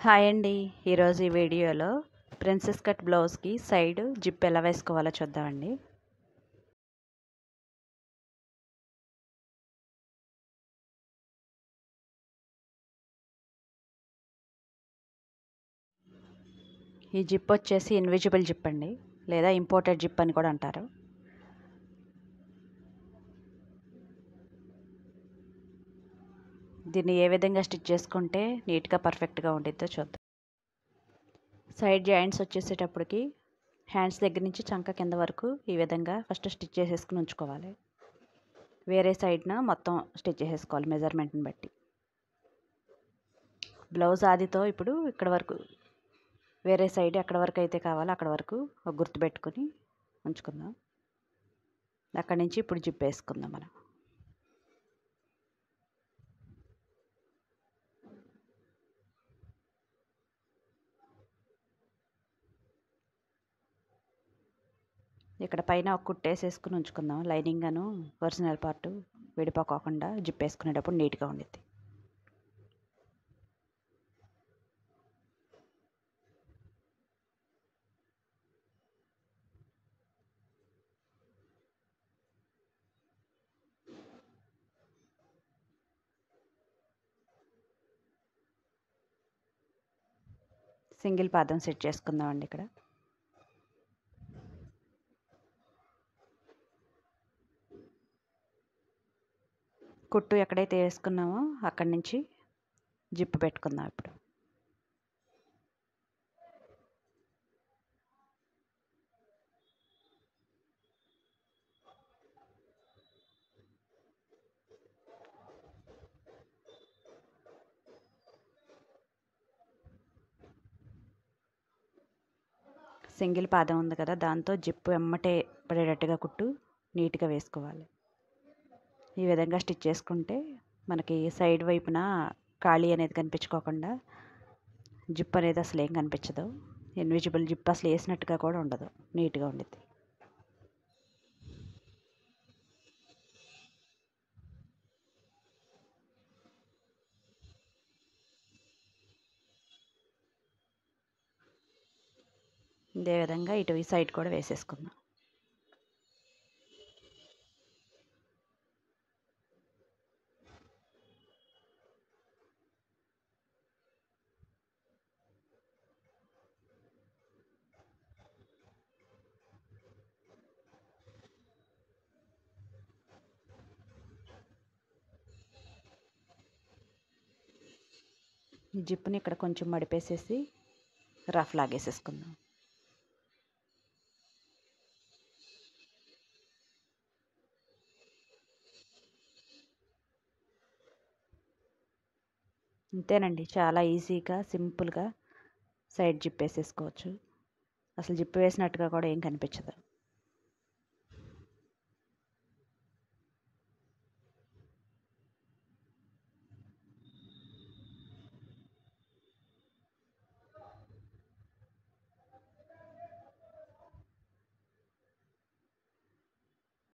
Hi అండి. ఈరోజు ఈ వీడియోలో ప్రిన్సెస్ కట్ బ్లౌజ్కి సైడ్ జిప్ ఎలా వేసుకోవాలో చూద్దామండి. ఈ జిప్ వచ్చేసి ఇన్విజిబుల్ జిప్ అండి, లేదా ఇంపోర్టెడ్ జిప్ అని కూడా అంటారు. దీన్ని ఏ విధంగా స్టిచ్ చేసుకుంటే నీట్గా పర్ఫెక్ట్గా ఉండిద్దో చూద్దాం. సైడ్ జాయింట్స్ వచ్చేసేటప్పటికి హ్యాండ్స్ దగ్గర నుంచి చంక కింద వరకు ఈ విధంగా ఫస్ట్ స్టిచ్ చేసేసుకుని ఉంచుకోవాలి. వేరే సైడ్న మొత్తం స్టిచ్ చేసేసుకోవాలి మెజర్మెంట్ని బట్టి. బ్లౌజ్ ఆదితో ఇప్పుడు ఇక్కడ వరకు వేరే సైడ్ ఎక్కడ వరకు అయితే కావాలో అక్కడ వరకు ఒక గుర్తు పెట్టుకుని ఉంచుకుందాం. అక్కడి నుంచి ఇప్పుడు జిప్ వేసుకుందాం మనం. ఇక్కడ పైన ఒక కుట్టు వేసేసుకుని ఉంచుకుందాం. లైనింగ్ అను ఒరిజినల్ పార్ట్ విడిపోకోకుండా జిప్ వేసుకునేటప్పుడు నీట్గా ఉండిద్ది. సింగిల్ పాదం సెట్ చేసుకుందాం అండి. ఇక్కడ కుట్టు ఎక్కడైతే వేసుకున్నామో అక్కడి నుంచి జిప్ పెట్టుకుందాం. ఇప్పుడు సింగిల్ పాదం ఉంది కదా, దాంతో జిప్ ఎమ్మటే పడేటట్టుగా కుట్టు నీట్గా వేసుకోవాలి. ఈ విధంగా స్టిచ్ చేసుకుంటే మనకి సైడ్ వైపున ఖాళీ అనేది కనిపించుకోకుండా జిప్ అనేది అసలు ఏం కనిపించదు. ఇన్విజిబుల్ జిప్ అసలు వేసినట్టుగా కూడా ఉండదు, నీట్గా ఉండిద్ది. ఇదే విధంగా ఇటు ఈ సైడ్ కూడా వేసేసుకుందాం. ఈ జిప్ని ఇక్కడ కొంచెం మడిపేసేసి రఫ్ లాగేసేసుకుందాం. అంతేనండి, చాలా ఈజీగా సింపుల్గా సైడ్ జిప్ వేసేసుకోవచ్చు. అసలు జిప్ వేసినట్టుగా కూడా ఏం కనిపించదు.